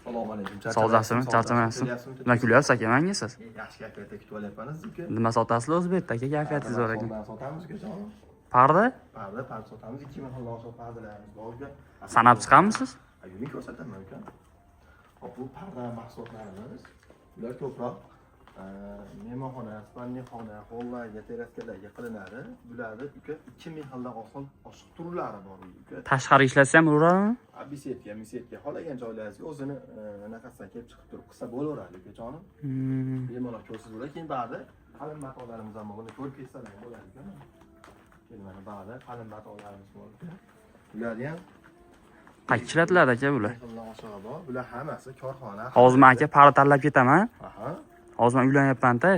Assalomu alaykum. Sog'lasizmi? Charchamayapsizmi? Nima kulyapsiz aka menga siz? Yaxshi kayfiyatda kutib olyapmiz uka. Nima sotasizlar o'zi bu yerda aka kayfiyatingiz bor ekan. Sotamiz uka jonim. Parda? Parda sotamiz 2000 xildan oshiq pardalarimiz bor uka. Sanab chiqamisiz? Yuring ko'rsataman uka. Hop bu parda mahsulotlarimiz. Ular ko'proq mehmonxona, spaniyxona, hollarga, teraskalarga qilinadi. Bularni uka 2000 xildan oshiq turlari bor uka. Tashqari ishlatsa ham uraveradimi? Bisetka, xohlagan joylaringizga o'zini naqasidan kelib chiqib turib qilsa bo'laveradi uka jonim. Bemalol ko'rsiz bo'ladi. Keyin ba'zi qalin matolarimiz ham bor. Buni ko'rib ketsalar bo'ladi uka. Keyin mana ba'zi qalin matolarimiz bor uka. Ularni ham qayerga ishlatiladi aka bular? Bular hammasi korxona. Hozir men aka parda tanlab ketaman. Aha. Hozir men uylanyapman-da.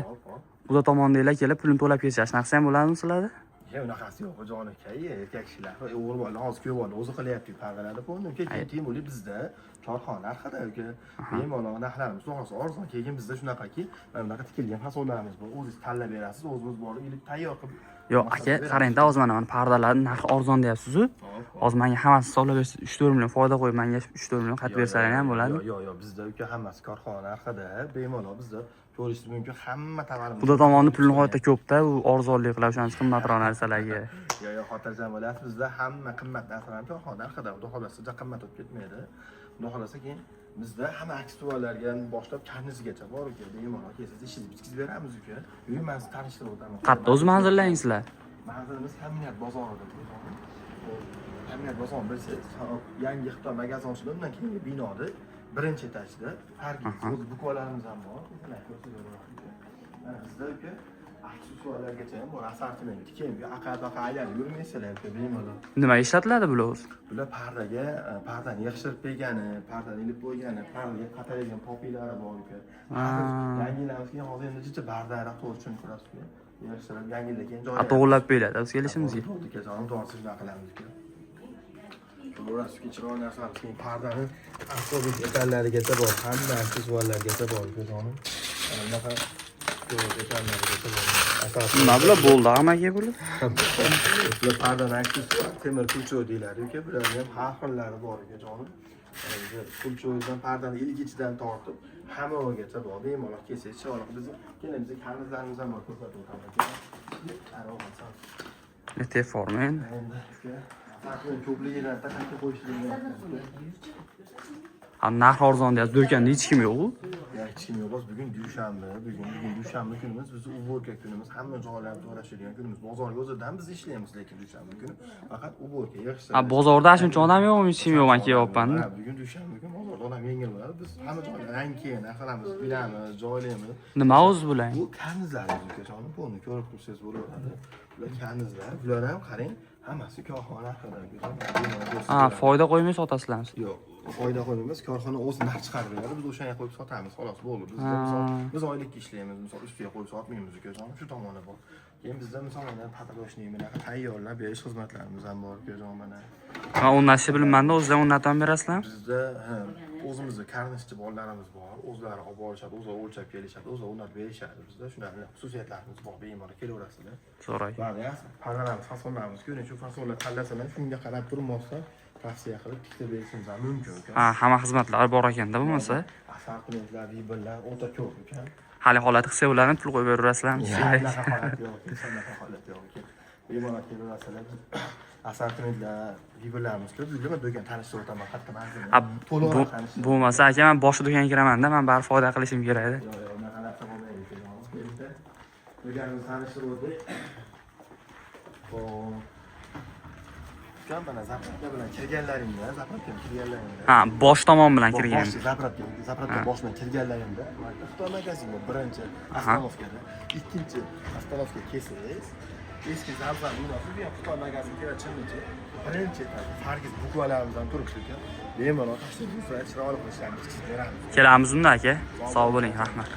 Buda tomondagilar kelib pulini to'lab ketsa, shunaqa ham bo'ladimi sizlarda? Unaqasi yo'q, jon aka, erkak kishilar, o'g'il bola, hozir kuyov bola o'zi qilyapti pardalarni. Buni keyin Timurli bizda korxona orqada uka. Bemalol narxlarimiz to'g'risi arzon. Keyin bizda shunaqaki, mana bunaqa tikilgan fasollarimiz bor. O'zingiz tanlab berasiz, o'zimiz borib ilib tayyor qilib. Yo'q aka, qarang-da, hozir mana pardalarning narxi arzon deyapsiz-ku. Hozir menga hammasini hisoblab bersiz, 3-4 million foyda qo'yib, menga 3-4 million qatib bersalar ham bo'ladi. Yo'q, bizda uka hammasi korxona orqada, bemalol bizda ko'rishingiz mumkin hamma tovarimiz. Buda tomonni pulni g'oyatda ko'p-da, u arzonlik qilib, o'shancha qimmatroq narsalarga. Yo'q, xotirjam bo'lasiz. Bizda hamma qimmat narsalarni korxona orqada, xudo xolasa juda qimmat bo'lib ketmaydi. Xudo xolasa keyin bizda hamma aksesuarlarga boshlab karnizgacha bor uka. Bemalol kelsangiz ishingizni bitkazib beramiz uka. Men sizni tanishtirib o'taman. Qayerda o'zi manzillaringiz sizlar? Manzilimiz Hamiyat bozorida. Hamiyat bozori bilsangiz, yangi Xitoy magazin ochildi, undan keyingi binoda birinchi etajda Fargiz o'zi bukvalarimiz ham bor. Bizda uka aksesuarlargacha ham bor, assortiment. Keyin aqabaqa aylanib yurmaysizlar uka, bemalol. Nima ishlatiladi bular o'zi? Bular pardani yig'ishtirib bergani, pardani ilib qo'ygani, pardaga qatalgan popilari bor uka. Yangilarimiz keyin hozir endi jicha bardaroq to'g'ri tushunib ko'rasiz uka. Yig'ishtirib yangilar keyin joy. To'g'irlab beradi o'z kelishimizga. Uka, jonim to'g'risi shunaqa qilamiz uka. To'g'risi chiroyli narsalarimiz keyin pardani avtobus ekanlarigacha bor, hamma aksesuarlargacha bor uka jonim. Bunaqa ekanlarigacha bor. Nima bular bo'ldi amaga bular? Bular pardani aksesuar, temir kulchoy deyiladi uka. Bularning ham har xillari bor uka jonim. Kulchoydan pardani ilgichidan tortib hammagacha bor. Bemalol kelsangiz chiroyli biz kelamizda karnizlarimiz ham bor, ko'rsatib o'taman aka. Nete formen. Ko'pligidan taqatga qo'yishligini. Narx arzon deyapsiz, do'konda hech kim yo'q-ku. Hech kim yo'q. Bugun dushanba, bugun dushanba kunimiz, bizning uborka kunimiz, hamma joylarda to'lashadigan kunimiz. Bozorga o'zidan biz ishlaymiz, lekin dushanba kuni faqat uborka yig'ishtiramiz. Bozorda shuncha odam yo'qmi, hech kim yo'q, men kelyapman. Bugun dushanba kuni bozorda odam yengil bo'ladi. Biz hamma joylarga rankeyn, qilamiz, bilamiz, joylaymiz. Nima o'zi bular? Bu karnizlarimiz uka, jonim, buni ko'rib tursangiz bo'laveradi. Bular karnizlar. Bular ham qarang, hammasi korxona haqida. Foyda qo'ymay sotasizlarmi? Yo'q, foyda qo'ymaymiz. Korxona o'zi narx chiqarib beradi. Biz o'shanga qo'yib sotamiz, xolos bo'ldi. Biz oylikka ishlaymiz, misol ustiga qo'yib sotmaymiz uka, jonim, shu tomoni bor. Keyin bizda misol patroshnik bunaqa tayyorlab berish xizmatlarimiz ham bor uka, jonim, mana. Ha, o'rnatishni bilmanda o'zingizdan o'rnatib berasizlarmi? Bizda o'zimizda karnishchi bolalarimiz bor. O'zlari olib borishadi, o'zlari o'lchab kelishadi, o'zlari o'rnatib berishadi. Bizda shunaqa xususiyatlarimiz bor, bemalol kelaverasizlar. Zo'ray. Ba'zi pardalarimiz, fasonlarimiz ko'ring, shu fasollar tanlasalar, shunga qarab turmasa, tavsiya qilib tiklab berishimiz ham mumkin uka. Hamma xizmatlar bor ekanda bo'lmasa. Assortimentlar, vibrlar o'ta ko'p uka. Hali holat qilsa ularni pul qo'yib beraverasizlarmi? Bunaqa holat yo'q, bunaqa holat yo'q uka. Bemalol kelaverasizlar. Assortimentlar, vibrlarimiz ko'p. Bizga do'kon tanishtirib o'taman, hatto manzilni. Bo'lmasa aka, men boshqa do'konga kiraman-da, men baribir foyda qilishim kerak edi. Yo'q, unaqa narsa bo'lmaydi uka. Do'konimizni tanishtirib o'tdik. Mana zapravka bilan kirganlaringda, bosh tomon bilan kirgan. Zapravka boshdan kirganlaringda, Xitoy magazin bor, birinchi avtomobilda, ikkinchi avtomobilga kelsangiz, eski Zamzam binosi, bu ham Xitoy magazin kirachimichi, birinchi etaj, Fargiz bukvalarimizdan turibdi ekan. Bemalol tashlab chiroyli qilishlarni chizib beramiz. Kelamiz unda aka. Sog' bo'ling, rahmat.